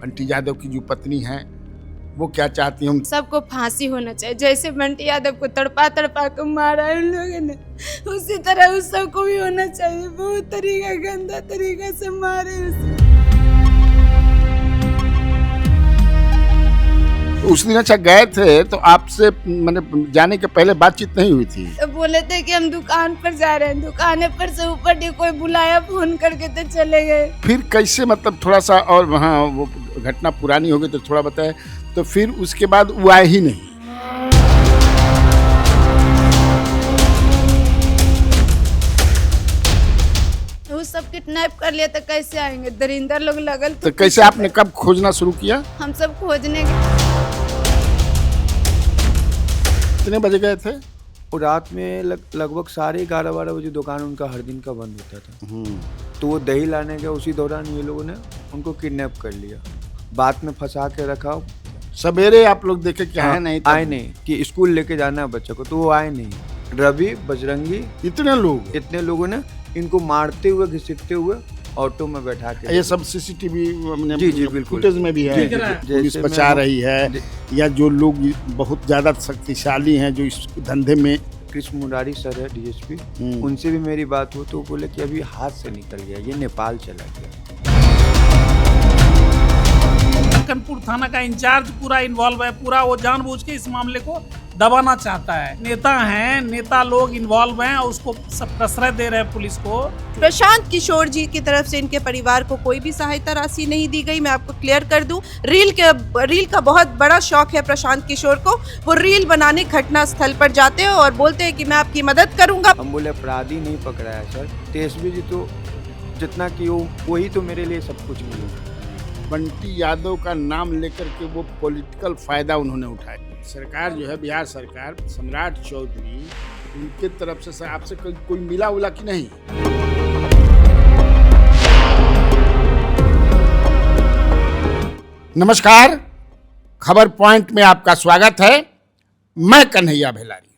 बंटी यादव की जो पत्नी हैं वो क्या चाहती हैं? सबको फांसी होना चाहिए। जैसे बंटी यादव को तड़पा तड़पा कर मारा है उन लोगों ने, उसी तरह उस सबको भी होना चाहिए। बहुत तरीका गंदा तरीका से मारे उसे। उस दिन अच्छा गए थे तो आपसे मैंने जाने के पहले बातचीत नहीं हुई थी? तो बोले थे कि हम दुकान पर जा रहे हैं, दुकान पर से ऊपर नहीं कोई बुलाया, फोन करके तो चले गए। फिर कैसे, मतलब थोड़ा सा और वहाँ वो घटना पुरानी हो गई तो थोड़ा बताए। तो फिर उसके बाद वो आए ही नहीं? वो सब किडनैप कर लिया तो कैसे आएंगे? दरिंदर लोग लगल तो कैसे आपने कब खोजना शुरू किया? हम सब खोजने गए। कितने बजे गए थे? और रात में लगभग 11:30-12 बजे दुकान उनका हर दिन का बंद होता था। तो वो दही लाने गए, उसी दौरान ये लोगों ने उनको किडनैप कर लिया, बात में फंसा के रखा। सवेरे आप लोग देखे कि आए नहीं? आए नहीं कि स्कूल लेके जाना है बच्चे को, तो वो आए नहीं। रवि, बजरंगी, इतने लोगों ने इनको मारते हुए, घसीटते हुए ऑटो में बैठा के। ये सब सीसीटीवी जी बिल्कुल फुटेज में भी है। पुलिस बचा रही है, या जो लोग बहुत ज्यादा शक्तिशाली हैं जो इस धंधे में। कृष्ण मुरारी सर है डीएसपी, उनसे भी मेरी बात हो तो बोले कि अभी हाथ से निकल गया, ये नेपाल चला गया। कानपुर थाना का इंचार्ज पूरा इन्वॉल्व है, पूरा वो जानबूझ के इस मामले को दबाना चाहता है। नेता हैं, नेता लोग इन्वॉल्व हैं और उसको सब प्रश्रय दे रहे हैं पुलिस को। प्रशांत किशोर जी की तरफ से इनके परिवार को कोई भी सहायता राशि नहीं दी गई। मैं आपको क्लियर कर दूं, रील का बहुत बड़ा शौक है प्रशांत किशोर को। वो रील बनाने घटना स्थल पर जाते हैं और बोलते हैं कि मैं आपकी मदद करूंगा। हम बोले अपराधी नहीं पकड़ा है सर, तेजस्वी जी तो जितना कि वही तो मेरे लिए सब कुछ किया। बंटी यादव का नाम लेकर के वो पॉलिटिकल फायदा उन्होंने उठाया। सरकार जो है, बिहार सरकार, सम्राट चौधरी, उनके तरफ से आपसे कोई मिला उला कि नहीं? नमस्कार, खबर पॉइंट में आपका स्वागत है। मैं कन्हैया भेलारी।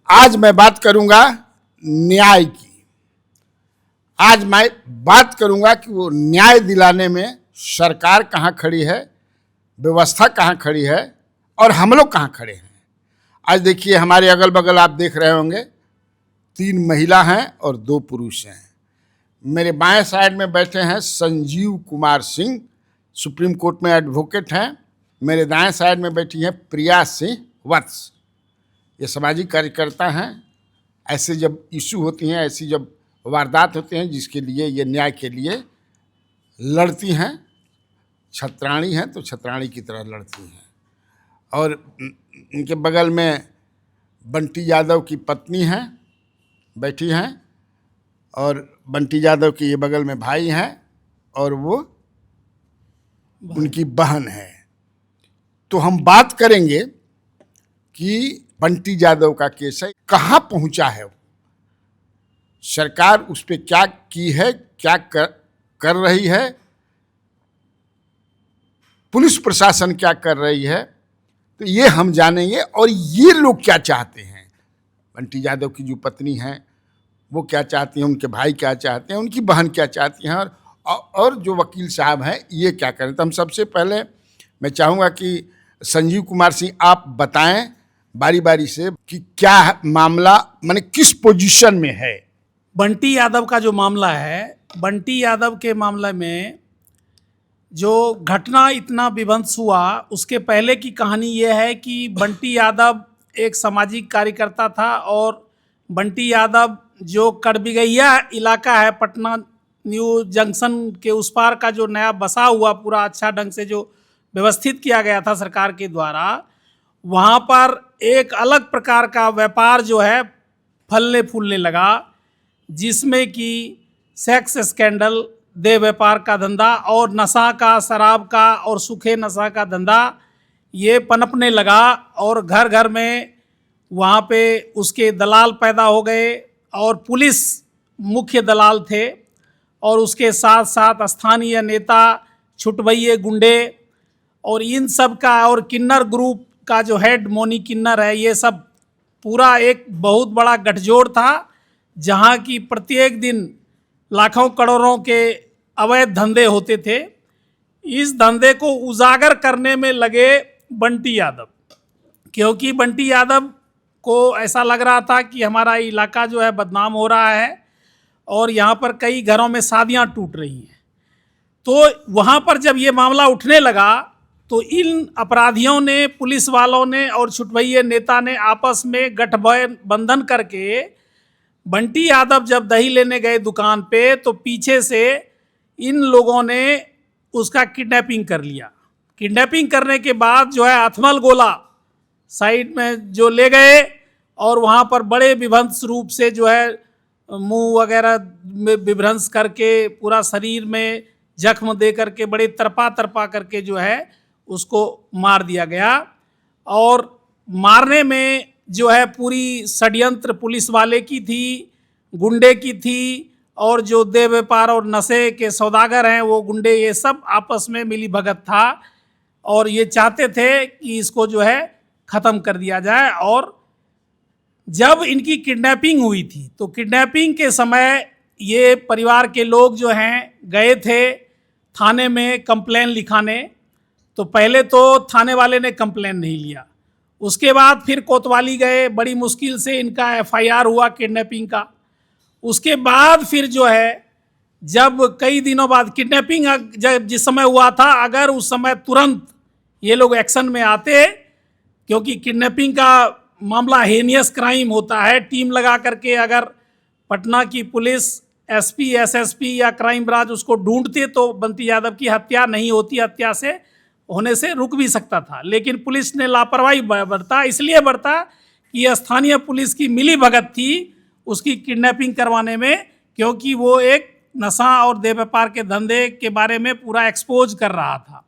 आज मैं बात करूंगा न्याय की। आज मैं बात करूंगा कि वो न्याय दिलाने में सरकार कहाँ खड़ी है, व्यवस्था कहाँ खड़ी है और हम लोग कहाँ खड़े हैं। आज देखिए, हमारे अगल बगल आप देख रहे होंगे 3 महिला हैं और 2 पुरुष हैं। मेरे बाएं साइड में बैठे हैं संजीव कुमार सिंह, सुप्रीम कोर्ट में एडवोकेट हैं। मेरे दाएं साइड में बैठी हैं प्रिया सिंह वत्स, ये सामाजिक कार्यकर्ता हैं। ऐसे जब इशू होती हैं, ऐसी जब वारदात होते हैं जिसके लिए ये न्याय के लिए लड़ती हैं, छत्राणी हैं तो छत्राणी की तरह लड़ती हैं। और इनके बगल में बंटी यादव की पत्नी हैं, बैठी हैं, और बंटी यादव के ये बगल में भाई हैं और वो उनकी बहन है। तो हम बात करेंगे कि बंटी यादव का केस है, कहाँ पहुंचा है, सरकार उस पर क्या की है, क्या कर रही है, पुलिस प्रशासन क्या कर रही है, तो ये हम जानेंगे। और ये लोग क्या चाहते हैं, बंटी यादव की जो पत्नी हैं वो क्या चाहती हैं, उनके भाई क्या चाहते हैं, उनकी बहन क्या चाहती हैं, और जो वकील साहब हैं ये क्या करें। तो हम सबसे पहले मैं चाहूँगा कि संजीव कुमार सिंह आप बताएं बारी बारी से कि क्या मामला, माने किस पोजीशन में है। बंटी यादव का जो मामला है, बंटी यादव के मामले में जो घटना इतना विध्वंस हुआ, उसके पहले की कहानी ये है कि बंटी यादव एक सामाजिक कार्यकर्ता था और बंटी यादव जो करबिगैया इलाका है, पटना न्यू जंक्शन के उस पार का जो नया बसा हुआ पूरा अच्छा ढंग से जो व्यवस्थित किया गया था सरकार के द्वारा, वहाँ पर एक अलग प्रकार का व्यापार जो है फलने फूलने लगा, जिसमें कि सेक्स स्कैंडल, देह व्यापार का धंधा और नशा का, शराब का और सूखे नशा का धंधा ये पनपने लगा। और घर घर में वहाँ पे उसके दलाल पैदा हो गए और पुलिस मुख्य दलाल थे, और उसके साथ साथ स्थानीय नेता, छुटभइये गुंडे और इन सब का, और किन्नर ग्रुप का जो हेड मोनी किन्नर है, ये सब पूरा एक बहुत बड़ा गठजोड़ था, जहाँ की प्रत्येक दिन लाखों करोड़ों के अवैध धंधे होते थे। इस धंधे को उजागर करने में लगे बंटी यादव, क्योंकि बंटी यादव को ऐसा लग रहा था कि हमारा इलाका जो है बदनाम हो रहा है और यहाँ पर कई घरों में शादियाँ टूट रही हैं। तो वहाँ पर जब ये मामला उठने लगा तो इन अपराधियों ने, पुलिस वालों ने और छुटभइये नेता ने आपस में गठबंधन करके बंटी यादव जब दही लेने गए दुकान पे तो पीछे से इन लोगों ने उसका किडनैपिंग कर लिया। किडनैपिंग करने के बाद जो है अथमल गोला साइड में जो ले गए और वहाँ पर बड़े विभत्स रूप से जो है मुंह वगैरह में विभ्रंश करके, पूरा शरीर में जख्म दे करके, बड़े तरपा करके जो है उसको मार दिया गया। और मारने में जो है पूरी षड्यंत्र पुलिस वाले की थी, गुंडे की थी, और जो देह व्यापार और नशे के सौदागर हैं वो गुंडे, ये सब आपस में मिली भगत था और ये चाहते थे कि इसको जो है ख़त्म कर दिया जाए। और जब इनकी किडनैपिंग हुई थी तो किडनैपिंग के समय ये परिवार के लोग जो हैं गए थे थाने में कंप्लेन लिखाने। तो पहले तो थाने वाले ने कंप्लेन नहीं लिया, उसके बाद फिर कोतवाली गए, बड़ी मुश्किल से इनका एफआईआर हुआ किडनैपिंग का। उसके बाद फिर जो है जब कई दिनों बाद किडनैपिंग जब जिस समय हुआ था, अगर उस समय तुरंत ये लोग एक्शन में आते, क्योंकि किडनैपिंग का मामला हेनियस क्राइम होता है, टीम लगा करके अगर पटना की पुलिस, एसपी, एसएसपी या क्राइम ब्रांच उसको ढूंढते तो बंटी यादव की हत्या नहीं होती, हत्या से होने से रुक भी सकता था। लेकिन पुलिस ने लापरवाही बरता, इसलिए बरता कि स्थानीय पुलिस की मिली भगत थी उसकी किडनैपिंग करवाने में, क्योंकि वो एक नशा और देह व्यापार के धंधे के बारे में पूरा एक्सपोज कर रहा था।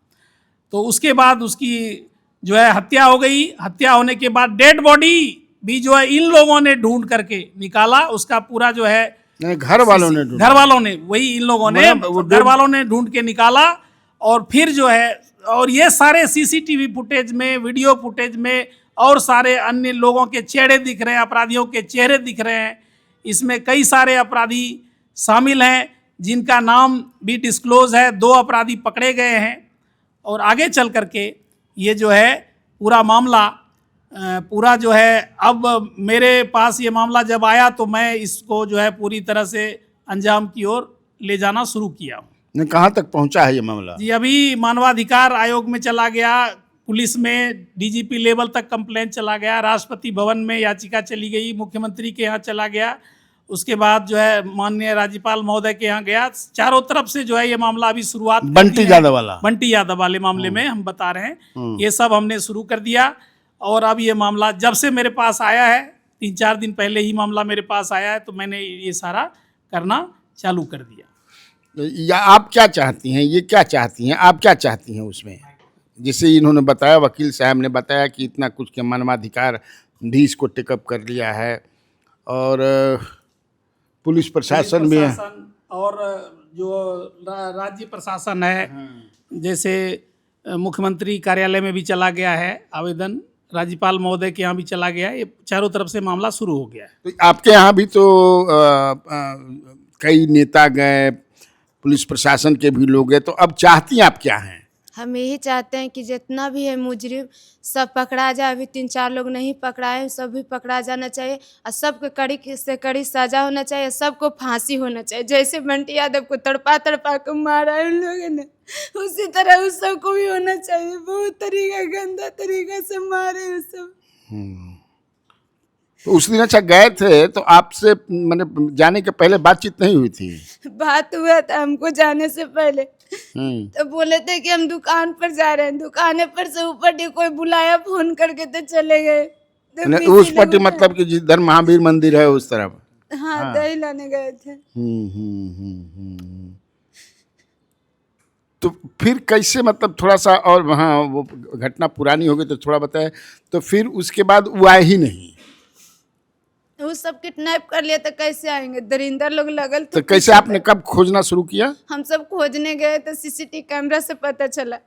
तो उसके बाद उसकी जो है हत्या हो गई। हत्या होने के बाद डेड बॉडी भी जो है इन लोगों ने ढूंढ करके निकाला, उसका पूरा जो है घर वालों ने वही इन लोगों ने घर वालों ने ढूंढ के निकाला। और फिर जो है, और ये सारे सीसीटीवी फुटेज में, वीडियो फुटेज में और सारे अन्य लोगों के चेहरे दिख रहे हैं, अपराधियों के चेहरे दिख रहे हैं। इसमें कई सारे अपराधी शामिल हैं जिनका नाम भी डिस्क्लोज है, 2 अपराधी पकड़े गए हैं। और आगे चल करके ये जो है पूरा मामला पूरा जो है, अब मेरे पास ये मामला जब आया तो मैं इसको जो है पूरी तरह से अंजाम की ओर ले जाना शुरू किया हूँ। कहाँ तक पहुँचा है ये मामला? जी, अभी मानवाधिकार आयोग में चला गया, पुलिस में डीजीपी लेवल तक कंप्लेंट चला गया, राष्ट्रपति भवन में याचिका चली गई, मुख्यमंत्री के यहाँ चला गया, उसके बाद जो है माननीय राज्यपाल महोदय के यहाँ गया। चारों तरफ से जो है ये मामला अभी शुरुआत बंटी यादव वाले मामले में हम बता रहे हैं, ये सब हमने शुरू कर दिया। और अब ये मामला जब से मेरे पास आया है, 3-4 दिन पहले ही मामला मेरे पास आया है, तो मैंने ये सारा करना चालू कर दिया। या आप क्या चाहती हैं, ये क्या चाहती हैं, आप क्या चाहती हैं उसमें? जैसे इन्होंने बताया, वकील साहब ने बताया कि इतना कुछ के मानवाधिकार भी इसको टेकअप कर लिया है और पुलिस प्रशासन भी है और जो राज्य प्रशासन है, जैसे मुख्यमंत्री कार्यालय में भी चला गया है आवेदन, राज्यपाल महोदय के यहाँ भी चला गया है, ये चारों तरफ से मामला शुरू हो गया है। तो आपके यहाँ भी तो कई नेता गए, पुलिस प्रशासन के भी लोग गए, तो अब चाहती आप क्या हैं? हम यही चाहते हैं कि जितना भी है मुजरिम सब पकड़ा जाए। अभी 3-4 लोग नहीं पकड़ाए, सब भी पकड़ा जाना चाहिए और सबको कड़ी से कड़ी सजा होना चाहिए, सबको फांसी होना चाहिए। जैसे बंटी यादव को तड़पा कर मारा है उन लोगों ने, उसी तरह उस सबको भी होना चाहिए। बहुत तरीका, गंदा तरीका से मारे उस सब। तो उस दिन अच्छा गए थे तो आपसे मैंने जाने के पहले बातचीत नहीं हुई थी? बात हुआ था हमको जाने से पहले, तो बोले थे कि हम दुकान पर जा रहे हैं, दुकान पर से ऊपर कोई बुलाया फोन करके तो चले गए। तो उस पट्टी मतलब कि जिधर महावीर मंदिर है उस तरफ? हाँ, दही लाने गए थे। तो फिर कैसे, मतलब थोड़ा सा और वहाँ वो घटना पुरानी हो गई तो थोड़ा बताए। तो फिर उसके बाद वो आए ही नहीं? वो सब किडनैप कर लिया तो कैसे आएंगे? दरिंदर लोग लगल तो कैसे आपने कब खोजना शुरू किया? हम सब खोजने गए तो सीसीटीवी कैमरा से पता चला।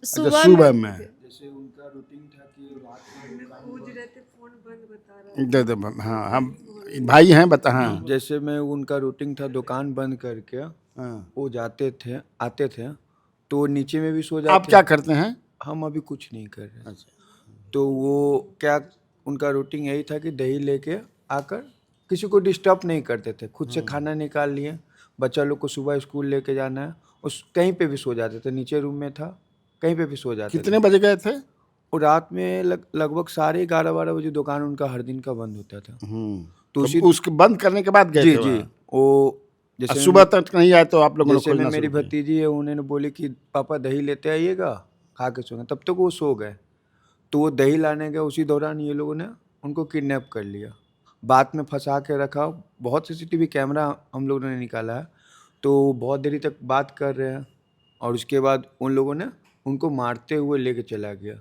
सुबह में जैसे उनका रूटीन था कि रात में फोन बंद बता रहे। हाँ, हम भाई हैं, बता। हाँ, जैसे मैं उनका रूटीन था दुकान बंद करके हाँ। वो जाते थे आते थे तो नीचे में भी सो जाते। आप क्या करते हैं? हम अभी कुछ नहीं कर रहे। अच्छा। तो वो क्या उनका रूटीन यही था कि दही लेके आकर किसी को डिस्टर्ब नहीं करते थे, खुद से खाना निकाल लिए, बच्चा लोग को सुबह स्कूल लेके जाना है, उस कहीं पे भी सो जाते थे, नीचे रूम में था कहीं पे भी सो जाते कितने थे। बजे गए थे? और रात में लगभग 11:30-12 बजे दुकान उनका हर दिन का बंद होता था। तो उसी उसके बंद करने के बाद गए जी थे जी वहाँ? वो और जैसे सुबह तक नहीं आए तो आप लोगों ने जैसे में खोजना मेरी शुरू किया? भतीजी है उन्होंने बोली कि पापा दही लेते आइएगा, खा के सोएंगे, तब तक वो सो गए। तो वो दही लाने गए, उसी दौरान ये लोगों ने उनको किडनैप कर लिया, बात में फंसा के रखा। बहुत सीसीटीवी कैमरा हम लोगों ने निकाला है, तो बहुत देरी तक बात कर रहे हैं और उसके बाद उन लोगों ने उनको मारते हुए लेके चला गया।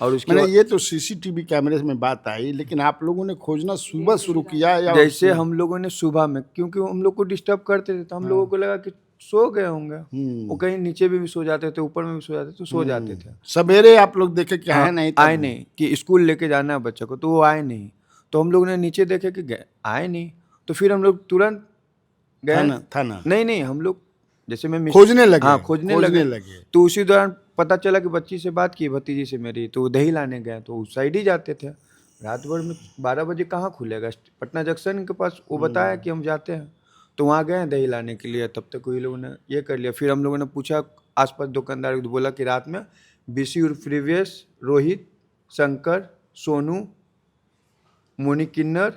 और उसके मैंने बाद ये तो सीसीटीवी कैमरे में बात आई, लेकिन आप लोगों ने खोजना सुबह शुरू किया या जैसे हम लोगों ने सुबह में, क्योंकि हम लोग को डिस्टर्ब करते थे तो हम लोगों को लगा कि सो गए होंगे, वो कहीं नीचे भी सो जाते थे, ऊपर में भी सो जाते थे, तो सो जाते थे। सवेरे आप लोग देखे कि है नहीं तब? आए नहीं कि स्कूल लेके जाना है बच्चे को, तो वो आए नहीं। तो हम लोग ने नीचे देखे कि आए नहीं, तो फिर हम लोग तुरंत गए थाना नहीं हम लोग जैसे मैं खोजने लगे? हाँ खोजने लगे। तो उसी दौरान पता चला कि बच्ची से बात की, भतीजी से मेरी, तो वो दही लाने गए, तो उस साइड ही जाते थे। रात भर में 12 बजे कहाँ खुलेगा, पटना जंक्शन के पास वो बताया कि हम जाते हैं, तो वहाँ गए दही लाने के लिए। तब तक वही लोगों ने ये कर लिया। फिर हम लोगों ने पूछा आसपास दुकानदार को, बोला कि रात में बीसी उर्फ रिवेश, रोहित, शंकर, सोनू, मोनी किन्नर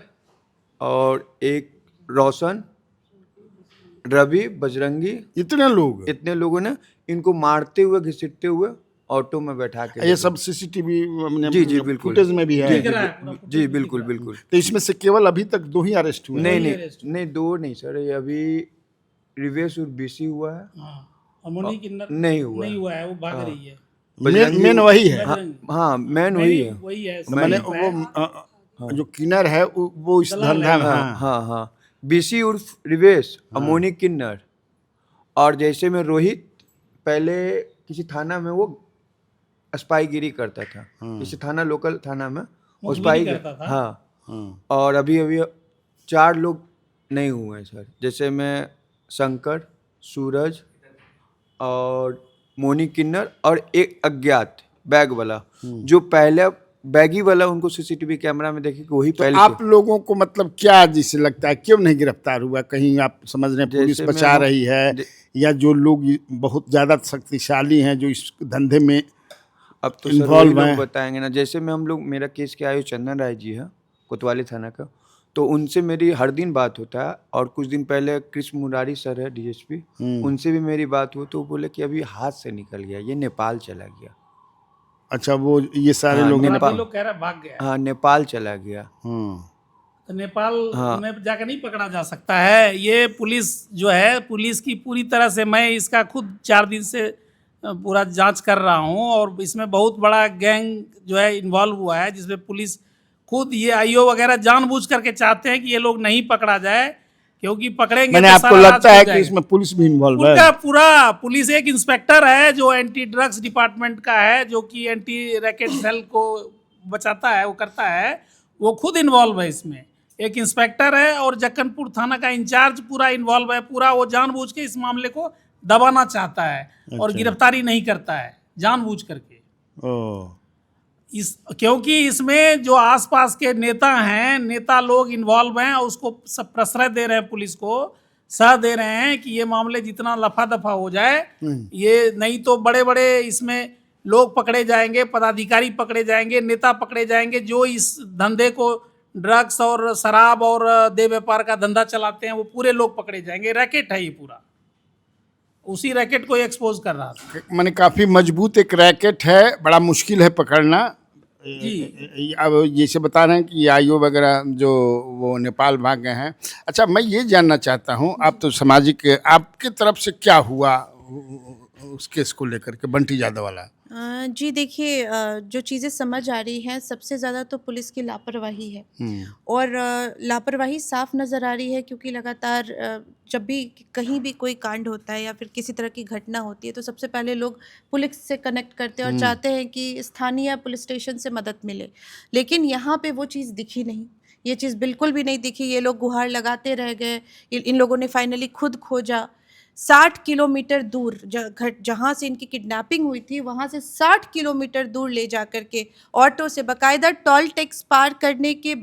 और एक रोशन, रवि, बजरंगी, इतने लोग? इतने लोगों ने इनको मारते हुए घसीटते हुए ऑटो में बैठा के ये सब सीसीटीवी जी जी बिल्कुल फुटेज में भी है? जी बिल्कुल बिल्कुल। तो इसमें से केवल अभी तक 2 ही अरेस्ट हुए? नहीं 2 नहीं सर, ये अभी रिवेश और बीसी हुआ है, और मोनी किन्नर नहीं हुआ है, वो भाग रही है। मेन वही है? हाँ मैन वही है। वही है। मैंने वो जो किन्नर है वो इस धंधा में हाँ बीसी उर्फ रिवेश, अमोनी किन्नर। और जैसे में रोहित पहले किसी थाना में वो स्पाईगिरी करता था, किसी थाना लोकल थाना में वो स्पाई करता था। हाँ। और अभी 4 लोग नहीं हुए सर, जैसे में शंकर, सूरज और मोनी किन्नर और एक अज्ञात बैग वाला, जो पहले बैगी वाला उनको सीसीटीवी कैमरा में देखे कि वही पहले आप लोगों को मतलब क्या जिससे लगता है क्यों नहीं गिरफ्तार हुआ? कहीं आप समझ रहे हैं पुलिस जैसे बचा रही है, या जो लोग बहुत ज्यादा शक्तिशाली हैं जो इस धंधे में अब तो सर वही लोग बताएंगे ना। जैसे में हम लोग, मेरा केस के आयु चंदन राय जी है, कोतवाली थाना का, तो उनसे मेरी हर दिन बात होता है। और कुछ दिन पहले कृष्ण मुरारी सर है डीएसपी, उनसे भी मेरी बात हुई, तो बोले कि अभी हाथ से निकल गया, ये नेपाल चला गया। अच्छा, वो ये सारे लोग लोग कह रहे भाग गया। हाँ नेपाल चला गया। तो नेपाल में जाकर नहीं पकड़ा जा सकता है। ये पुलिस जो है, पुलिस की पूरी तरह से, मैं इसका खुद 4 दिन से पूरा जांच कर रहा हूँ, और इसमें बहुत बड़ा गैंग जो है इन्वॉल्व हुआ है, जिसमें पुलिस खुद ये आईओ वगैरह जानबूझ करके चाहते हैं कि ये लोग नहीं पकड़ा जाए, क्योंकि पकड़ेंगे मैंने तो आपको सारा लगता राज है खुल कि इसमें पुलिस भी इन्वॉल्व उनका है? पूरा पुलिस, एक इंस्पेक्टर है जो एंटी ड्रग्स डिपार्टमेंट का है, जो कि एंटी रैकेट सेल को बचाता है, वो करता है, वो खुद इन्वॉल्व है इसमें। एक इंस्पेक्टर है और जक्कनपुर थाना का इंचार्ज पूरा इन्वॉल्व है। पूरा वो जानबूझ के इस मामले को दबाना चाहता है और गिरफ्तारी नहीं करता है जानबूझ करके। क्योंकि इसमें जो आसपास के नेता हैं, नेता लोग इन्वॉल्व हैं, उसको सब प्रश्रय दे रहे हैं, पुलिस को सह दे रहे हैं कि ये मामले जितना लफा दफा हो जाए, ये नहीं तो बड़े बड़े इसमें लोग पकड़े जाएंगे, पदाधिकारी पकड़े जाएंगे, नेता पकड़े जाएंगे, जो इस धंधे को, ड्रग्स और शराब और देह व्यापार का धंधा चलाते हैं, वो पूरे लोग पकड़े जाएंगे। रैकेट है ये पूरा, उसी रैकेट को एक्सपोज कर रहा था। मैंने काफ़ी मजबूत एक रैकेट है, बड़ा मुश्किल है पकड़ना जी। अब जैसे बता रहे हैं कि ये आईओ वगैरह जो वो नेपाल भाग गए हैं। अच्छा, मैं ये जानना चाहता हूँ, आप तो सामाजिक, आपकी तरफ से क्या हुआ उस केस को लेकर के, बंटी यादव वाला? जी देखिए, जो चीज़ें समझ आ रही हैं, सबसे ज़्यादा तो पुलिस की लापरवाही है। और लापरवाही साफ नज़र आ रही है, क्योंकि लगातार जब भी कहीं भी कोई कांड होता है या फिर किसी तरह की घटना होती है, तो सबसे पहले लोग पुलिस से कनेक्ट करते हैं और चाहते हैं कि स्थानीय पुलिस स्टेशन से मदद मिले। लेकिन यहाँ पे वो चीज़ दिखी नहीं। ये चीज़ बिल्कुल भी नहीं दिखी। ये लोग गुहार लगाते रह गए। इन लोगों ने फाइनली खुद खोजा। 60 किलोमीटर दूर जहाँ से इनकी किडनैपिंग हुई थी, वहाँ से 60 किलोमीटर दूर ले जा कर के ऑटो से बाकायदा टोल टैक्स पार करने के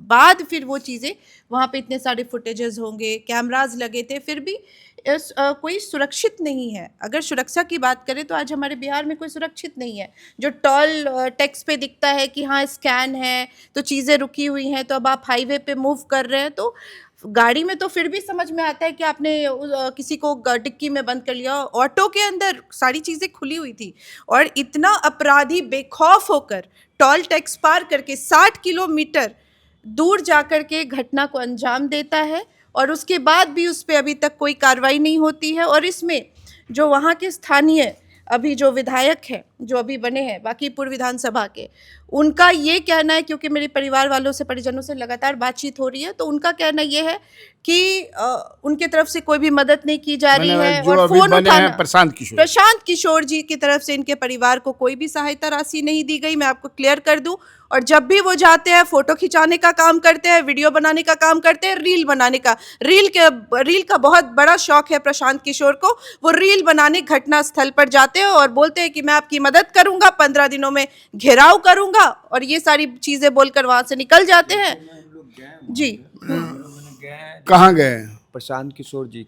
बाद फिर वो चीज़ें, वहाँ पे इतने सारे फुटेजेस होंगे, कैमराज लगे थे, फिर भी कोई सुरक्षित नहीं है। अगर सुरक्षा की बात करें तो आज हमारे बिहार में कोई सुरक्षित नहीं है। जो टोल टैक्स पे दिखता है कि हाँ स्कैन है तो चीज़ें रुकी हुई हैं, तो अब आप हाईवे पे मूव कर रहे हैं तो गाड़ी में तो फिर भी समझ में आता है कि आपने किसी को डिक्की में बंद कर लिया। ऑटो के अंदर सारी चीज़ें खुली हुई थी और इतना अपराधी बेखौफ होकर टोल टैक्स पार करके 60 किलोमीटर दूर जाकर के घटना को अंजाम देता है और उसके बाद भी उस पर अभी तक कोई कार्रवाई नहीं होती है। और इसमें जो वहाँ के स्थानीय अभी जो विधायक हैं, जो अभी बने हैं बांकीपुर विधानसभा के, उनका ये कहना है, क्योंकि मेरे परिवार वालों से, परिजनों से लगातार बातचीत हो रही है, तो उनका कहना ये है कि उनके तरफ से कोई भी मदद नहीं की जा रही है। जो और अभी फोन बने हैं उठाना, प्रशांत किशोर जी की तरफ से इनके परिवार को कोई भी सहायता राशि नहीं दी गई, मैं आपको क्लियर कर दूं। और जब भी वो जाते हैं फोटो खिंचाने का काम करते हैं, वीडियो बनाने का काम करते हैं, रील बनाने का, रील का बहुत बड़ा शौक है प्रशांत किशोर को। वो रील बनाने घटना स्थल पर जाते हैं और बोलते हैं कि मैं आपकी मदद करूंगा, 15 दिनों में घेराव करूंगा, और ये सारी चीजें बोलकर वहां से निकल जाते हैं। जी कहाँ गए? प्रशांत किशोर जी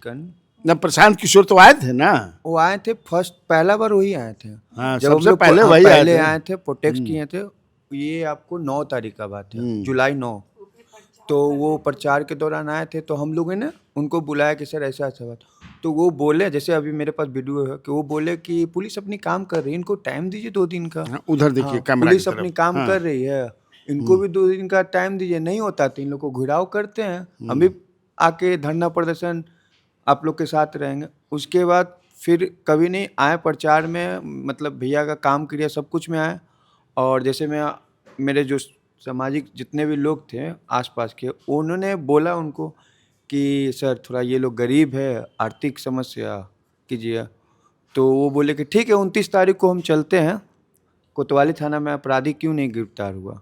ना प्रशांत किशोर तो आए थे ना? वो आए थे पहला बार वही आए थे। हाँ, जब हम सबसे लोग पहले वही आए थे, प्रोटेक्ट किए थे। ये आपको 9 तारीख का बात है, जुलाई 9। तो वो प्रचार के दौरान आए थे, तो हम लोगों ने उनको बुलाया कि सर ऐसा ऐसा बात। तो वो बोले, जैसे अभी मेरे पास वीडियो है, कि वो बोले कि पुलिस अपनी काम कर रही है, इनको टाइम दीजिए 2 दिन का। हाँ, उधर देखिए कैमरा पुलिस की तरफ। अपनी काम कर रही है, इनको भी 2 दिन का टाइम दीजिए। नहीं होता तो इन लोग को घिराव करते हैं। हम भी आके धरना प्रदर्शन आप लोग के साथ रहेंगे। उसके बाद फिर कभी नहीं आए प्रचार में, मतलब भैया का काम क्रिया सब कुछ में आए। और जैसे मेरे जो सामाजिक जितने भी लोग थे आसपास के, उन्होंने बोला उनको कि सर थोड़ा ये लोग गरीब है, आर्थिक समस्या कीजिए। तो वो बोले कि ठीक है, 29 तारीख को हम चलते हैं, कोतवाली थाना में अपराधी क्यों नहीं गिरफ्तार हुआ।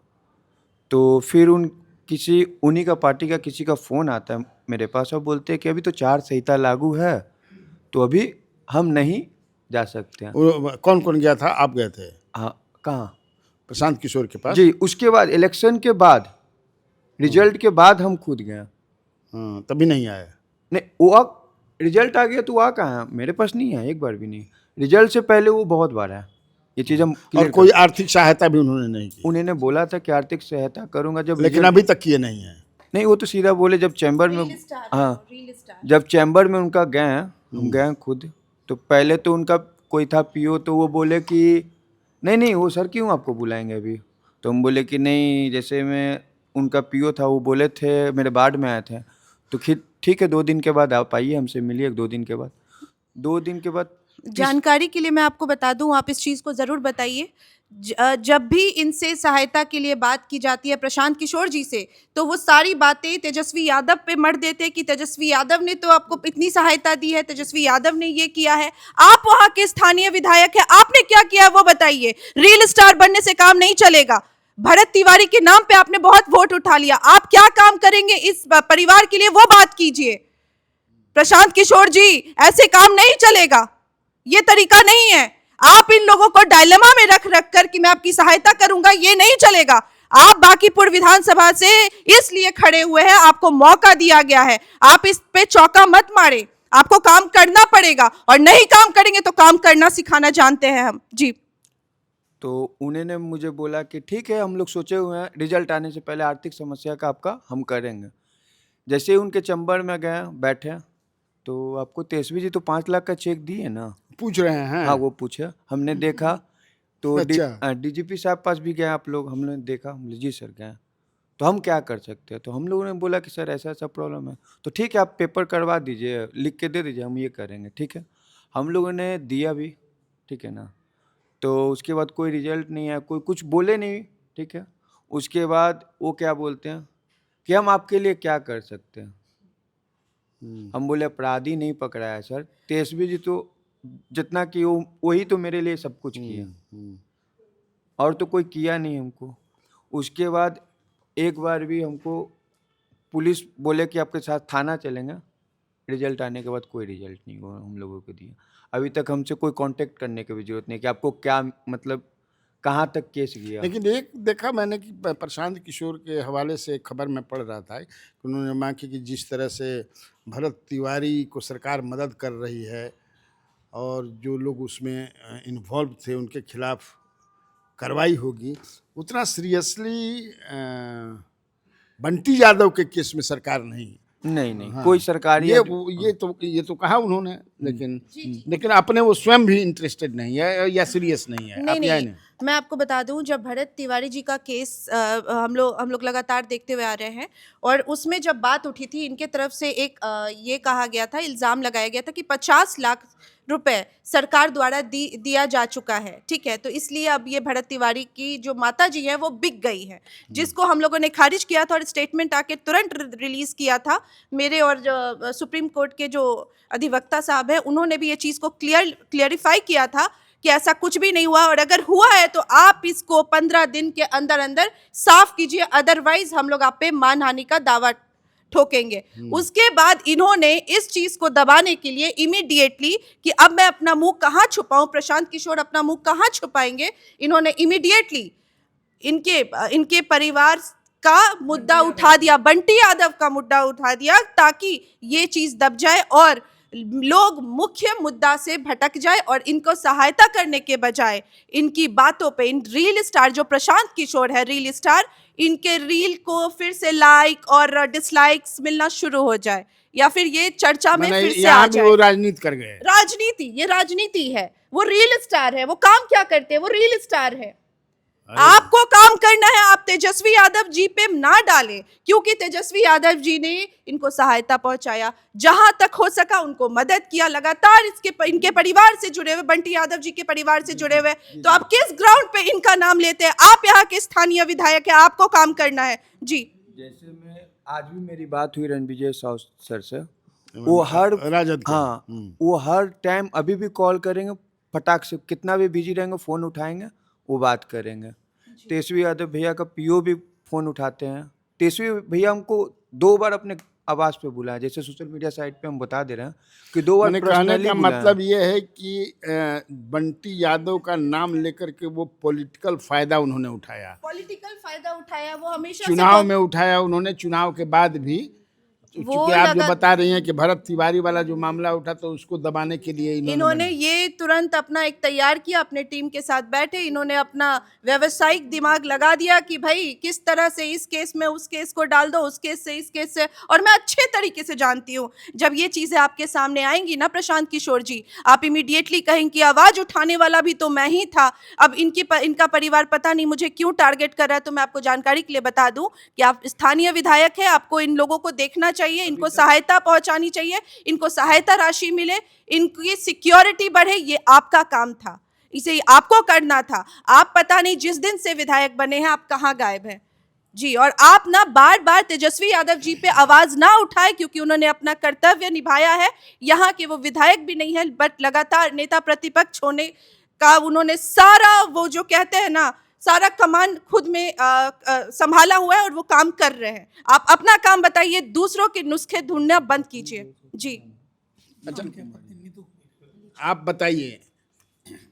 तो फिर उन्हीं का पार्टी का किसी का फ़ोन आता है मेरे पास और बोलते हैं कि अभी तो 4 संहिता लागू है, तो अभी हम नहीं जा सकते हैं। कौन कौन गया था? आप गए थे? हाँ, कहाँ? प्रशांत किशोर के पास? जी, उसके बाद इलेक्शन के बाद, रिजल्ट के बाद हम खुद गए। हाँ, तभी नहीं आए? नहीं, वो अब रिजल्ट आ गया तो वो कहाँ है, मेरे पास नहीं है, एक बार भी नहीं। रिजल्ट से पहले वो बहुत बार है, ये चीज़ हम और कोई आर्थिक सहायता भी उन्होंने नहीं की? उन्होंने बोला था कि आर्थिक सहायता करूंगा जब, लेकिन अभी तक किए नहीं है। नहीं, वो तो सीधा बोले जब चैम्बर में, हाँ, जब चैम्बर में उनका गए, हम गए खुद, तो पहले तो उनका कोई था पीओ, तो वो बोले कि नहीं वो सर क्यों आपको बुलाएंगे अभी। तो हम बोले कि नहीं, जैसे मैं उनका पीओ था, वो बोले थे, मेरे वार्ड में आए थे, तो ठीक है 2 दिन के बाद आप आइए, हमसे मिलिए 2 दिन के बाद। 2 दिन के बाद जानकारी के लिए मैं आपको बता दूं, आप इस चीज़ को ज़रूर बताइए। जब भी इनसे सहायता के लिए बात की जाती है प्रशांत किशोर जी से, तो वो सारी बातें तेजस्वी यादव पे मढ़ देते हैं कि तेजस्वी यादव ने तो आपको इतनी सहायता दी है, तेजस्वी यादव ने ये किया है। आप वहाँ के स्थानीय विधायक हैं, आपने क्या किया वो बताइए। रील स्टार बनने से काम नहीं चलेगा। भरत तिवारी के नाम पे आपने बहुत वोट उठा लिया, आप क्या काम करेंगे इस परिवार के लिए वो बात कीजिए। प्रशांत किशोर जी, ऐसे काम नहीं चलेगा, ये तरीका नहीं है। आप इन लोगों को डायलेमा में रख कर कि मैं आपकी सहायता करूंगा, ये नहीं चलेगा। आप बांकीपुर विधानसभा से इसलिए खड़े हुए हैं, आपको मौका दिया गया है, आप इस पे चौका मत मारे, आपको काम करना पड़ेगा, और नहीं काम करेंगे तो काम करना सिखाना जानते हैं हम। जी, तो उन्होंने मुझे बोला कि ठीक है, हम लोग सोचे हुए हैं रिजल्ट आने से पहले आर्थिक समस्या का आपका हम करेंगे। जैसे ही उनके चैम्बर में गए, बैठे, तो आपको तेजस्वी जी तो 5 लाख का चेक दिए ना, पूछ रहे हैं? हाँ, वो पूछे, हमने देखा। तो अच्छा। डीजीपी साहब पास भी गए आप लोग, हमने देखा, हम जी सर गए, तो हम क्या कर सकते हैं। तो हम लोगों ने बोला कि सर ऐसा ऐसा प्रॉब्लम है, तो ठीक है आप पेपर करवा दीजिए, लिख के दे दीजिए, हम ये करेंगे। ठीक है, हम लोगों ने दिया भी, ठीक है ना। तो उसके बाद कोई रिजल्ट नहीं है, कोई कुछ बोले नहीं, ठीक है। उसके बाद वो क्या बोलते हैं कि हम आपके लिए क्या कर सकते हैं। हम बोले अपराधी नहीं पकड़ा है सर, तेजस्वी जी तो जितना कि वही तो मेरे लिए सब कुछ किया, और तो कोई किया नहीं हमको। उसके बाद एक बार भी हमको पुलिस बोले कि आपके साथ थाना चलेंगे, रिजल्ट आने के बाद कोई रिजल्ट नहीं हुआ हम लोगों को दिया। अभी तक हमसे कोई कांटेक्ट करने की भी जरूरत नहीं कि आपको क्या मतलब कहाँ तक केस गया। लेकिन एक देखा मैंने कि प्रशांत किशोर के हवाले से एक खबर मैं पढ़ रहा था कि उन्होंने मांग की कि जिस तरह से भरत तिवारी को सरकार मदद कर रही है और जो लोग उसमें इन्वॉल्व थे उनके खिलाफ कार्रवाई होगी, उतना सीरियसली बंटी यादव के केस में सरकार नहीं। नहीं हाँ, कोई सरकारी ये तो कहा उन्होंने, लेकिन अपने वो स्वयं भी इंटरेस्टेड नहीं है या सीरियस नहीं है। आप नहीं, मैं आपको बता दूं, जब भरत तिवारी जी का केस हम लोग लगातार देखते हुए आ रहे हैं, और उसमें जब बात उठी थी इनके तरफ से एक ये कहा गया था, इल्ज़ाम लगाया गया था कि 50 लाख रुपए सरकार द्वारा दिया जा चुका है, ठीक है। तो इसलिए अब ये भरत तिवारी की जो माता जी हैं वो बिक गई है, जिसको हम लोगों ने खारिज किया था और स्टेटमेंट आके तुरंत रिलीज किया था। मेरे और जो सुप्रीम कोर्ट के जो अधिवक्ता साहब हैं उन्होंने भी ये चीज़ को क्लियरिफाई किया था कि ऐसा कुछ भी नहीं हुआ, और अगर हुआ है तो आप इसको 15 दिन के अंदर अंदर साफ कीजिए, अदरवाइज हम लोग आप पे मानहानि का दावा ठोकेंगे। उसके बाद इन्होंने इस चीज को दबाने के लिए इमीडिएटली कि अब मैं अपना मुंह कहां छुपाऊं, प्रशांत किशोर अपना मुंह कहां छुपाएंगे, इन्होंने इमीडिएटली इनके परिवार का मुद्दा उठा दिया, बंटी यादव का मुद्दा उठा दिया, ताकि ये चीज दब जाए और लोग मुख्य मुद्दा से भटक जाए और इनको सहायता करने के बजाय इनकी बातों पे, इन रील स्टार जो प्रशांत किशोर है रील स्टार, इनके रील को फिर से लाइक और डिसलाइक्स मिलना शुरू हो जाए, या फिर ये चर्चा में फिर से आ जाए। वो राजनीति कर गए। राजनीति, ये राजनीति है। वो रील स्टार है, वो काम क्या करते हैं, वो रील स्टार है। आपको काम करना है, आप तेजस्वी यादव जी पे ना डालें, क्योंकि तेजस्वी यादव जी ने इनको सहायता पहुंचाया, जहां तक हो सका उनको मदद किया, लगातार इनके परिवार से जुड़े हुए, बंटी यादव जी के परिवार से जुड़े हुए। तो आप किस ग्राउंड पे इनका नाम लेते हैं? आप यहाँ के स्थानीय विधायक है, आपको काम करना है जी। जैसे मैं आज भी मेरी बात हुई रणविजय साहु सर से, वो हर राजद के। हाँ, वो हर टाइम अभी भी कॉल करेंगे, फटाक से कितना भी बिजी रहेंगे फोन उठाएंगे, वो बात करेंगे। तेजस्वी यादव भैया का पीओ भी फोन उठाते हैं। तेजस्वी भैया हमको 2 बार अपने आवाज पे बुलाया, जैसे सोशल मीडिया साइट पे हम बता दे रहे हैं कि 2 बार मैंने कहने पर्सनली का बुलाया। मतलब ये है कि बंटी यादव का नाम लेकर के वो पॉलिटिकल फायदा उन्होंने उठाया, पॉलिटिकल फायदा उठाया, वो हमेशा चुनाव में उठाया उन्होंने। चुनाव के बाद भी चूंकि आप जो बता रही हैं कि भरत तिवारी वाला जो मामला उठा, तो उसको दबाने के लिए इन्होंने ये तुरंत अपना एक तैयार किया, अपने टीम के साथ बैठे, इन्होंने अपना व्यावसायिक दिमाग लगा दिया कि भाई किस तरह से इस केस में उस केस को डाल दो, उस केस से इस केस से। और मैं अच्छे तरीके से जानती हूँ, जब ये चीजें आपके सामने आएंगी ना प्रशांत किशोर जी, आप इमीडिएटली कहेंगे कि आवाज उठाने वाला भी तो मैं ही था। अब इनका परिवार पता नहीं मुझे क्यों टारगेट कर रहा है, तो मैं आपको जानकारी के लिए बता दूं कि आप स्थानीय विधायक हैं, आपको इन लोगों को देखना चाहिए, इनको सहायता पहुंचानी चाहिए, इनको सहायता राशि मिले, इनकी सिक्योरिटी बढ़े, ये आपका काम था, इसे आपको करना था। आप पता नहीं जिस दिन से विधायक बने हैं आप कहां गायब हैं जी। और आप ना बार बार तेजस्वी यादव जी पे आवाज ना उठाए, क्योंकि उन्होंने अपना कर्तव्य निभाया है। यहाँ के वो विधायक भी नहीं है, बट लगातार नेता प्रतिपक्ष होने का उन्होंने सारा वो जो कहते हैं ना, सारा कमान खुद में संभाला हुआ है और वो काम कर रहे हैं। आप अपना काम बताइए, दूसरों के नुस्खे ढूंढना बंद कीजिए जी। अच्छा, आप बताइए,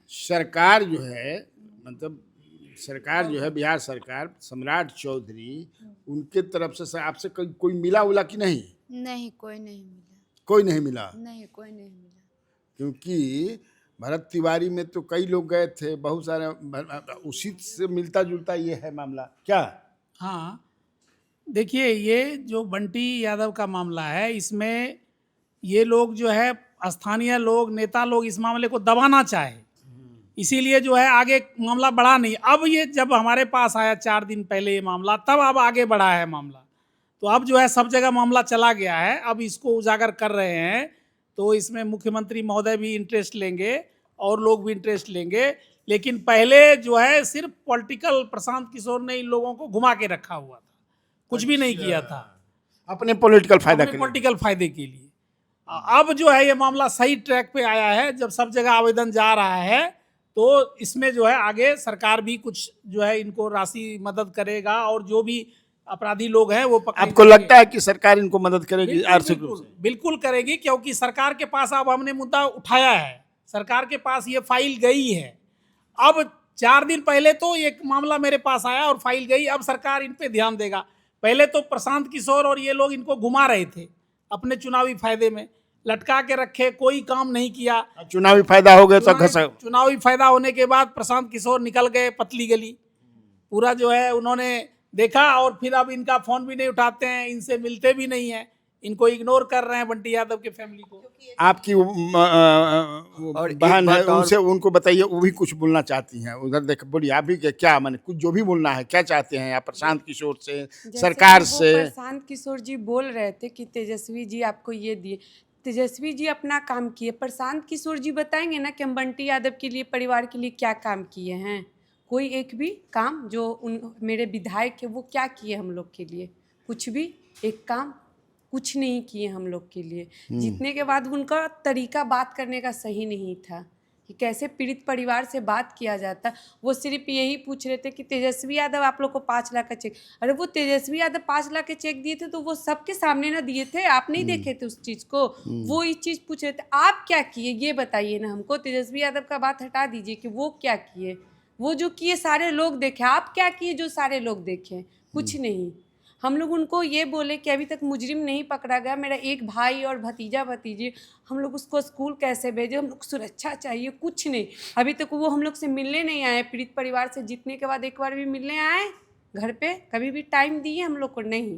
सरकार जो है, मतलब सरकार जो है, बिहार सरकार, सम्राट चौधरी, उनके तरफ से आपसे कोई मिला उला कि नहीं? नहीं, कोई नहीं मिला। कोई नहीं मिला? नहीं, कोई नहीं मिला। क्योंकि भरत तिवारी में तो कई लोग गए थे, बहुत सारे, उसी से मिलता जुलता ये है मामला क्या? हाँ, देखिए, ये जो बंटी यादव का मामला है, इसमें ये लोग जो है स्थानीय लोग, नेता लोग इस मामले को दबाना चाहे, इसीलिए जो है आगे मामला बढ़ा नहीं। अब ये जब हमारे पास आया 4 दिन पहले ये मामला, तब अब आगे बढ़ा है मामला। तो अब जो है सब जगह मामला चला गया है, अब इसको उजागर कर रहे हैं। तो इसमें मुख्यमंत्री महोदय भी इंटरेस्ट लेंगे और लोग भी इंटरेस्ट लेंगे, लेकिन पहले जो है सिर्फ पॉलिटिकल प्रशांत किशोर ने इन लोगों को घुमा के रखा हुआ था, कुछ भी नहीं किया था अपने पॉलिटिकल फायदा के लिए। पॉलिटिकल फायदे के लिए। अब जो है ये मामला सही ट्रैक पे आया है, जब सब जगह आवेदन जा रहा है, तो इसमें जो है आगे सरकार भी कुछ जो है इनको राशि मदद करेगा, और जो भी अपराधी लोग हैं वो पकड़े आपको जाएंगे। लगता है कि सरकार इनको मदद करेगी बिल्कुल, आर्थिक रूप बिल्कुल, से? बिल्कुल करेगी, क्योंकि सरकार के पास अब हमने मुद्दा उठाया है, सरकार के पास ये फाइल गई है। अब 4 दिन पहले तो एक मामला मेरे पास आया और फाइल गई, अब सरकार इन पे ध्यान देगा। पहले तो प्रशांत किशोर और ये लोग इनको घुमा रहे थे अपने चुनावी फायदे में, लटका के रखे, कोई काम नहीं किया। चुनावी फायदा हो गया तो घसा। चुनावी फायदा होने के बाद प्रशांत किशोर निकल गए पतली गली, पूरा जो है उन्होंने देखा, और फिर अब इनका फोन भी नहीं उठाते हैं, इनसे मिलते भी नहीं है, इनको इग्नोर कर रहे हैं बंटी यादव के फैमिली को। आपकी और एक बहन है, बात और- उनसे उनको बताइए, वो भी कुछ बोलना चाहती हैं। उधर देख बोलिए, आप भी क्या माने कुछ जो भी बोलना है, क्या चाहते हैं आप प्रशांत किशोर से, जैसे सरकार कि वो से? प्रशांत किशोर जी बोल रहे थे कि तेजस्वी जी आपको ये दिए, तेजस्वी जी अपना काम किए, प्रशांत किशोर जी बताएंगे ना कि हम बंटी यादव के लिए, परिवार के लिए क्या काम किए हैं? कोई एक भी काम जो उन मेरे विधायक है वो क्या किए हम लोग के लिए? कुछ भी एक काम कुछ नहीं किए हम लोग के लिए। जीतने के बाद उनका तरीका बात करने का सही नहीं था कि कैसे पीड़ित परिवार से बात किया जाता। वो सिर्फ यही पूछ रहे थे कि तेजस्वी यादव आप लोग को 5 लाख का चेक, अरे वो तेजस्वी यादव 5 लाख के चेक दिए थे तो वो सबके सामने ना दिए थे, आप नहीं देखे थे उस चीज़ को। वो इस चीज़ पूछ रहे थे आप क्या किए ये बताइए ना हमको। तेजस्वी यादव का बात हटा दीजिए कि वो क्या किए, वो जो किए सारे लोग देखे, आप क्या किए जो सारे लोग देखें? कुछ नहीं। हम लोग उनको ये बोले कि अभी तक मुजरिम नहीं पकड़ा गया, मेरा एक भाई और भतीजा भतीजी, हम लोग उसको स्कूल कैसे भेजे, हम लोग सुरक्षा चाहिए, कुछ नहीं। अभी तक वो हम लोग से मिलने नहीं आए, पीड़ित परिवार से जीतने के बाद एक बार भी मिलने आए घर पे, कभी भी टाइम दिए हम लोग को नहीं।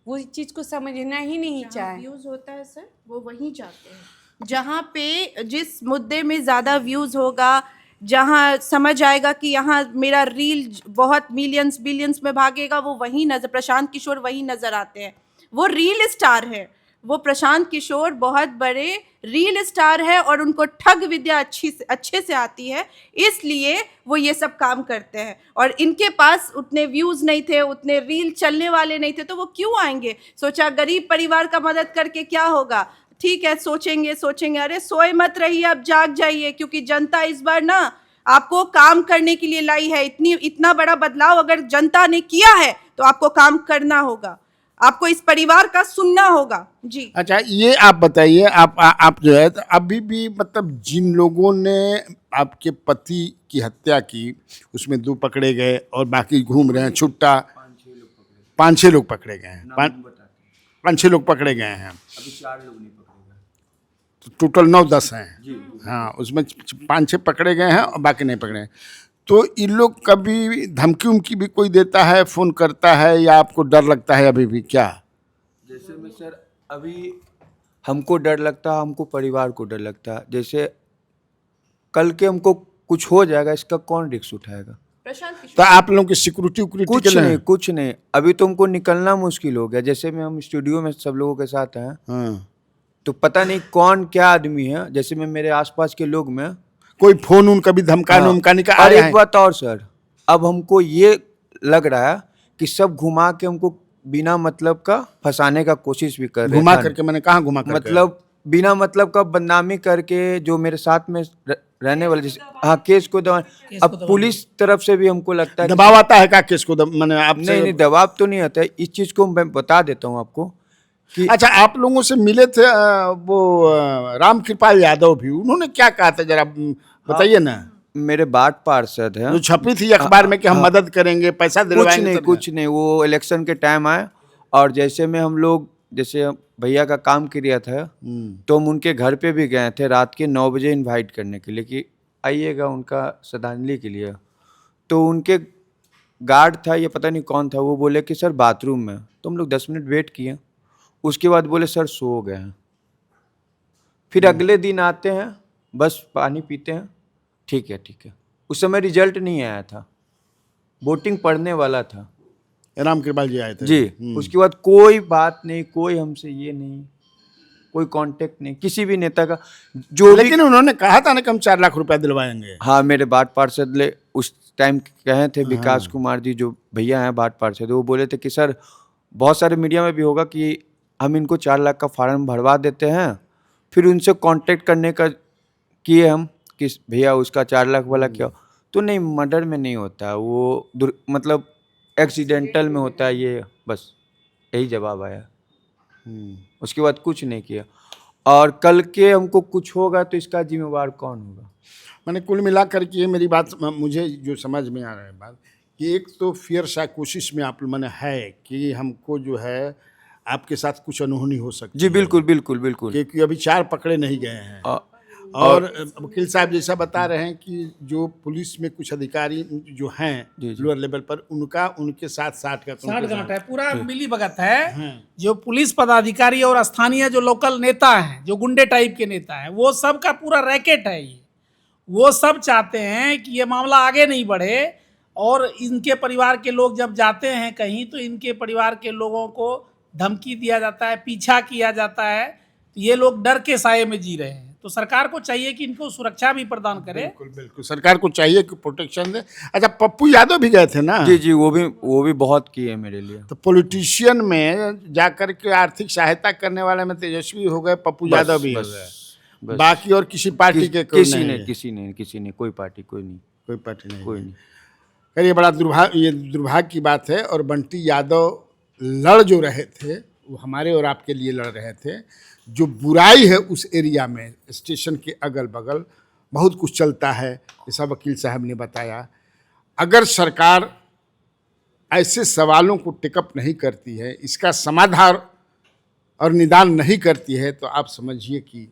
वो इस चीज़ को समझना ही नहीं चाहे। व्यूज होता है सर, वो वहीं जाते हैं जहाँ पे जिस मुद्दे में ज़्यादा व्यूज होगा, जहाँ समझ आएगा कि यहाँ मेरा रील बहुत मिलियंस बिलियंस में भागेगा, वो वहीं नजर, प्रशांत किशोर वहीं नजर आते हैं। वो रील स्टार है, वो प्रशांत किशोर बहुत बड़े रील स्टार है और उनको ठग विद्या अच्छे से आती है, इसलिए वो ये सब काम करते हैं। और इनके पास उतने व्यूज़ नहीं थे, उतने रील चलने वाले नहीं थे, तो वो क्यों आएंगे? सोचा गरीब परिवार का मदद करके क्या होगा, ठीक है सोचेंगे, अरे सोए मत रहिए, अब जाग जाइए, क्योंकि जनता इस बार ना आपको काम करने के लिए लाई है। इतना बड़ा बदलाव अगर जनता ने किया है तो आपको काम करना होगा, आपको इस परिवार का सुनना होगा जी। अच्छा, ये आप बताइए, आप जो है तो अभी भी मतलब जिन लोगों ने आपके पति की हत्या की उसमें 2 पकड़े गए और बाकी घूम रहे हैं छुट्टा, 5-6 लोग पकड़े गए हैं, 5-6 लोग पकड़े गए हैं, अभी 4 लोग नहीं पकड़े गए, तो टोटल 9-10 हैं। हाँ, उसमें 5-6 पकड़े गए हैं और बाकी नहीं पकड़े हैं। तो इन लोग कभी धमकी उमकी भी कोई देता है, फोन करता है, या आपको डर लगता है अभी भी क्या? जैसे में सर अभी हमको डर लगता है, हमको परिवार को डर लगता है। जैसे कल के हमको कुछ हो जाएगा, इसका कौन रिस्क उठाएगा? प्रशांत तो आप लोगों की सिक्योरिटी कुछ नहीं, अभी तो हमको निकलना मुश्किल हो गया। जैसे में हम स्टूडियो में सब लोगों के साथ हैं, हाँ, तो पता नहीं कौन क्या आदमी है। जैसे में मेरे आसपास के लोग में कोई फोन उन कभी धमकाने उमकाने का आ और रहा एक है? बात और सर, अब हमको ये लग रहा है कि सब घुमा के हमको बिना मतलब का फंसाने का कोशिश भी कर रहे हैं। घुमा करके, मैंने कहा घुमा करके? मतलब बिना मतलब का बदनामी करके, जो मेरे साथ में रहने वाले, जैसे हाँ केस को दबा। अब पुलिस तरफ से भी हमको लगता है दबाव आता है क्या केस को? मैंने आपसे नहीं, दबाव तो नहीं आता है। इस चीज को मैं बता देता हूँ आपको कि अच्छा, आप लोगों से मिले थे वो राम कृपाल यादव भी, उन्होंने क्या कहा था जरा बताइए ना। मेरे बाट पार्षद है, जो छपी थी अखबार में कि हम मदद करेंगे, पैसा दिलवाएंगे, कुछ नहीं, वो इलेक्शन के टाइम आए और जैसे में हम लोग, जैसे भैया का काम किया था तो हम उनके घर पे भी गए थे रात के 9 बजे इनवाइट करने के लिए कि आइएगा उनका श्रद्धांजलि के लिए। तो उनके गार्ड था, ये पता नहीं कौन था, वो बोले कि सर बाथरूम में। तो हम लोग 10 मिनट वेट किए, उसके बाद बोले सर सो गए हैं। फिर अगले दिन आते हैं, बस पानी पीते हैं, ठीक है। उस समय रिजल्ट नहीं आया था, वोटिंग पड़ने वाला था। राम कृपाल जी आए थे जी। उसके बाद कोई बात नहीं, कोई हमसे ये नहीं, कोई कांटेक्ट नहीं किसी भी नेता का। जो लेकिन उन्होंने कहा था ना कि हम 4 लाख रुपया दिलवाएंगे। हाँ, मेरे बाट पार्षद ले उस टाइम कहे थे, विकास कुमार जी जो भैया हैं बाट पार्षद, वो बोले थे कि सर, बहुत सारे मीडिया में भी होगा कि हम इनको 4 लाख का फॉर्म भरवा देते हैं। फिर उनसे कांटेक्ट करने का किए हम कि भैया उसका 4 लाख वाला क्या, तो नहीं, मर्डर में नहीं होता वो, मतलब एक्सीडेंटल में होता है ये, बस यही जवाब आया। उसके बाद कुछ नहीं किया। और कल के हमको कुछ होगा तो इसका जिम्मेवार कौन होगा? मैंने कुल मिला करके ये मेरी बात मुझे जो समझ में आ रहा है बात कि एक तो फियर साइकोसिस में आप मैंने है कि हमको जो है आपके साथ कुछ अनहोनी हो सकती जी है, बिल्कुल बिल्कुल बिल्कुल। क्योंकि अभी 4 पकड़े नहीं गए हैं। और वकील साहब जैसा बता रहे हैं कि जो पुलिस में कुछ अधिकारी जो हैं लोअर लेवल पर उनके साथ 60 गांठ है, पूरा मिली भगत है। जो पुलिस पदाधिकारी और स्थानीय जो लोकल नेता हैं, जो गुंडे टाइप के नेता हैं, वो सब का पूरा रैकेट है ये। वो सब चाहते हैं कि ये मामला आगे नहीं बढ़े, और इनके परिवार के लोग जब जाते हैं कहीं तो इनके परिवार के लोगों को धमकी दिया जाता है, पीछा किया जाता है। तो ये लोग डर के साये में जी रहे हैं। तो सरकार को चाहिए कि इनको सुरक्षा भी प्रदान करे। बिल्कुल बिल्कुल, सरकार को चाहिए कि प्रोटेक्शन दे। अच्छा, पप्पू यादव भी गए थे ना? जी जी, वो भी बहुत किए मेरे लिए। तो पॉलिटिशियन में जाकर के आर्थिक सहायता करने वाले में तेजस्वी हो गए, पप्पू यादव भी हो गए, बाकी और किसी पार्टी के किसी ने कोई पार्टी कोई नहीं। ये बड़ा दुर्भाग्य की बात है। और बंटी यादव लड़ जो रहे थे वो हमारे और आपके लिए लड़ रहे थे। जो बुराई है उस एरिया में, स्टेशन के अगल बगल बहुत कुछ चलता है, ऐसा वकील साहब ने बताया। अगर सरकार ऐसे सवालों को टेकअप नहीं करती है, इसका समाधान और निदान नहीं करती है, तो आप समझिए कि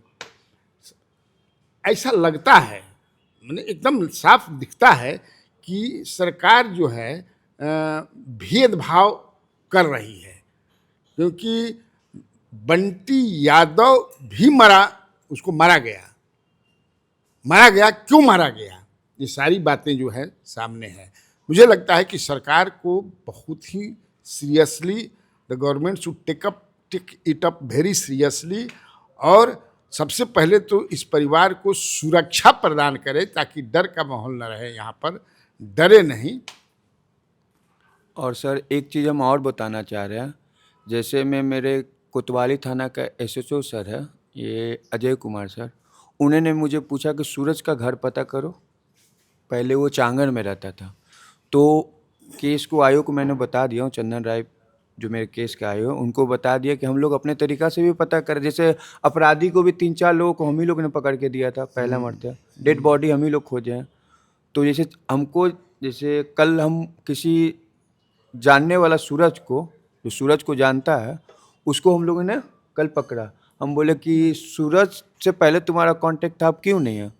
ऐसा लगता है, मैंने एकदम साफ दिखता है कि सरकार जो है भेदभाव कर रही है। क्योंकि बंटी यादव भी मरा, उसको मारा गया, क्यों मारा गया, ये सारी बातें जो है सामने है। मुझे लगता है कि सरकार को बहुत ही seriously, the government should take it up very seriously, और सबसे पहले तो इस परिवार को सुरक्षा प्रदान करे ताकि डर का माहौल न रहे, यहाँ पर डरे नहीं। और सर एक चीज़ हम और बताना चाह रहे हैं, जैसे मेरे कोतवाली थाना का SHO सर है, ये अजय कुमार सर, उन्होंने मुझे पूछा कि सूरज का घर पता करो। पहले वो चांगड़ में रहता था, तो केस को आयोग को मैंने बता दिया हूँ, चंदन राय जो मेरे केस के आए हो उनको बता दिया कि हम लोग अपने तरीक़ा से भी पता करें। जैसे अपराधी को भी 3-4 लोगों को हम ही लोग ने पकड़ के दिया था, पहला मर्डर, डेड बॉडी हम ही लोग खोजे हैं। तो जैसे हमको, जैसे कल हम किसी जानने वाला सूरज को, जो सूरज को जानता है, उसको हम लोगों ने कल पकड़ा। हम बोले कि सूरज से पहले तुम्हारा कांटेक्ट था, अब क्यों नहीं है?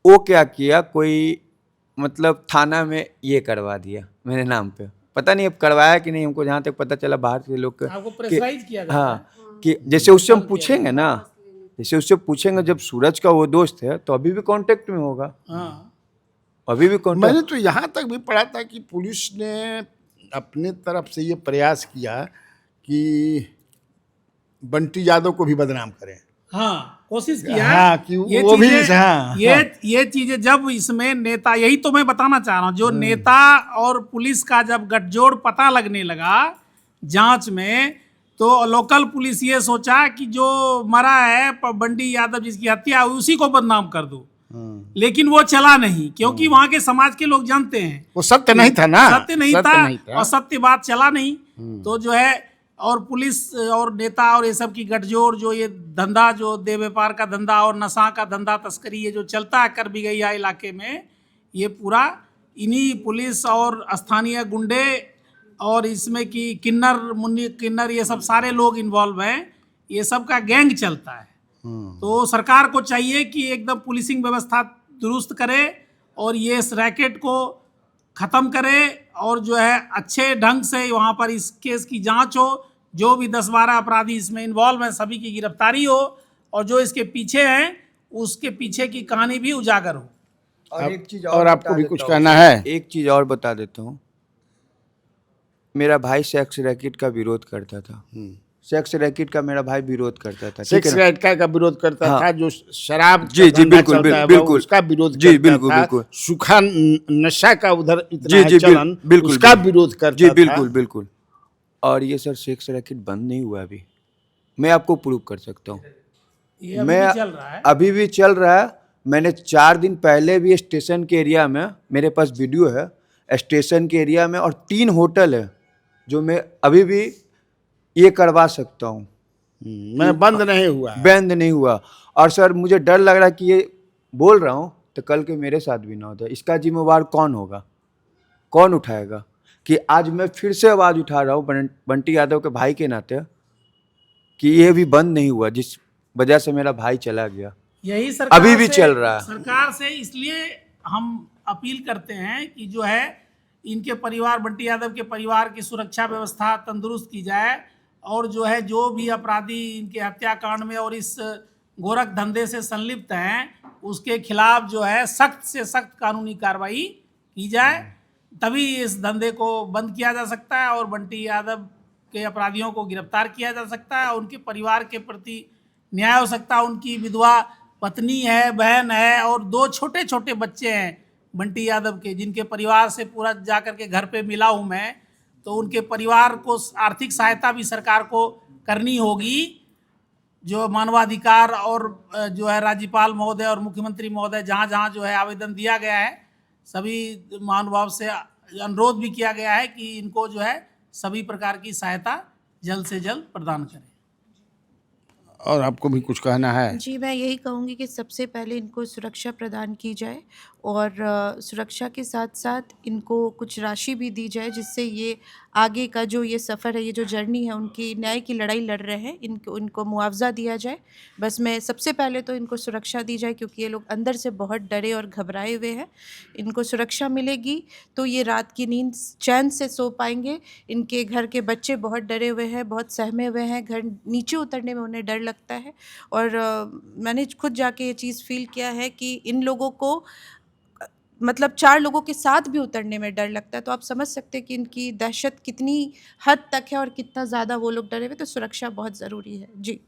वो क्या किया, कोई मतलब थाना में ये करवा दिया मेरे नाम पे, पता नहीं अब करवाया कि नहीं, हमको जहाँ तक पता चला बाहर के लोग आपको प्रेशराइज किया जाता है। हाँ, कि जैसे उससे हम पूछेंगे ना, जब सूरज का वो दोस्त है तो अभी भी कांटेक्ट में होगा। हाँ, अभी भी कांटेक्ट। मैंने तो यहाँ तक भी पढ़ा था कि पुलिस ने अपने तरफ से ये प्रयास किया कि बंटी यादव को भी बदनाम करें। हाँ, कोशिश किया। हाँ, कि ये वो भी, चीजें- हाँ, ये चीजें जब इसमें नेता, यही तो मैं बताना चाह रहा हूँ, जो नेता और पुलिस का जब गठजोड़ पता लगने लगा जांच में, तो लोकल पुलिस ये सोचा कि जो मरा है बंटी यादव जिसकी हत्या हुई उसी को बदनाम कर दो। लेकिन वो चला नहीं, क्योंकि वहां के समाज के लोग जानते हैं वो सत्य नहीं था ना, सत्य नहीं था, और सत्य बात चला नहीं। तो जो है, और पुलिस और नेता और ये सब की गठजोड़, जो ये धंधा, जो देह व्यापार का धंधा और नशा का धंधा, तस्करी, ये जो चलता है कर भी गई है इलाके में, ये पूरा इन्हीं पुलिस और स्थानीय गुंडे और इसमें कि किन्नर, मुन्नी किन्नर, ये सब सारे लोग इन्वॉल्व हैं। ये सब का गैंग चलता है। तो सरकार को चाहिए कि एकदम पुलिसिंग व्यवस्था दुरुस्त करे और ये इस रैकेट को ख़त्म करे, और जो है अच्छे ढंग से वहाँ पर इस केस की जांच हो। जो भी 10-12 अपराधी इसमें इन्वॉल्व हैं सभी की गिरफ्तारी हो, और जो इसके पीछे हैं उसके पीछे की कहानी भी उजागर हो। और एक चीज़ और आपको भी कुछ कहना है? एक चीज़ और बता देता हूँ। मेरा भाई सेक्स रैकेट का विरोध करता था। सेक्स रैकेट का मेरा भाई विरोध करता था। सेक्स रैकेट का विरोध करता हाँ। था, जो शराब जी जी बिल्कुल बिल्कुल उसका विरोध जी करता बिल्कुल था, बिल्कुल सूखा नशा का उधर इतना जी है जी चलन, बिल्कुल उसका विरोध करता जी था। बिल्कुल बिल्कुल। और ये सर सेक्स रैकेट बंद नहीं हुआ अभी, मैं आपको प्रूव कर सकता हूँ। ये अभी मैं भी चल रहा है। अभी भी चल रहा है। मैंने 4 दिन पहले भी स्टेशन के एरिया में, मेरे पास वीडियो है, स्टेशन के एरिया में, और 3 होटल है जो मैं अभी भी ये करवा सकता हूँ, मैं बंद नहीं हुआ है। बंद नहीं हुआ। और सर मुझे डर लग रहा है कि ये बोल रहा हूँ तो कल के मेरे साथ भी ना हो जाए। इसका जिम्मेवार कौन होगा, कौन उठाएगा? कि आज मैं फिर से आवाज़ उठा रहा हूँ बंटी यादव के भाई के नाते कि ये भी बंद नहीं हुआ, जिस वजह से मेरा भाई चला गया, यही सरकार अभी भी से- चल रहा है। सरकार से इसलिए हम अपील करते हैं कि जो है इनके परिवार, बंटी यादव के परिवार की सुरक्षा व्यवस्था तंदुरुस्त की जाए, और जो है जो भी अपराधी इनके हत्याकांड में और इस गोरख धंधे से संलिप्त हैं उसके खिलाफ जो है सख्त से सख्त कानूनी कार्रवाई की जाए, तभी इस धंधे को बंद किया जा सकता है और बंटी यादव के अपराधियों को गिरफ्तार किया जा सकता है, उनके परिवार के प्रति न्याय हो सकता है। उनकी विधवा पत्नी है, बहन है, और 2 छोटे छोटे बच्चे हैं बंटी यादव के, जिनके परिवार से पूरा जा कर के घर पे मिला हूँ मैं, तो उनके परिवार को आर्थिक सहायता भी सरकार को करनी होगी। जो मानवाधिकार और जो है राज्यपाल महोदय और मुख्यमंत्री महोदय जहाँ जहाँ जो है आवेदन दिया गया है, सभी महानुभाव से अनुरोध भी किया गया है कि इनको जो है सभी प्रकार की सहायता जल्द से जल्द प्रदान करें। और आपको भी कुछ कहना है? जी, मैं यही कहूँगी कि सबसे पहले इनको सुरक्षा प्रदान की जाए, और सुरक्षा के साथ साथ इनको कुछ राशि भी दी जाए, जिससे ये आगे का जो ये सफ़र है, ये जो जर्नी है, उनकी न्याय की लड़ाई लड़ रहे हैं, इनको मुआवजा दिया जाए। बस मैं सबसे पहले तो इनको सुरक्षा दी जाए, क्योंकि ये लोग अंदर से बहुत डरे और घबराए हुए हैं। इनको सुरक्षा मिलेगी तो ये रात की नींद चैन से सो पाएंगे। इनके घर के बच्चे बहुत डरे हुए हैं, बहुत सहमे हुए हैं, घर नीचे उतरने में उन्हें डर लगता है। और मैंने खुद जाके ये चीज़ फील किया है कि इन लोगों को मतलब 4 लोगों के साथ भी उतरने में डर लगता है, तो आप समझ सकते हैं कि इनकी दहशत कितनी हद तक है और कितना ज़्यादा वो लोग डरे हुए, तो सुरक्षा बहुत ज़रूरी है। जी।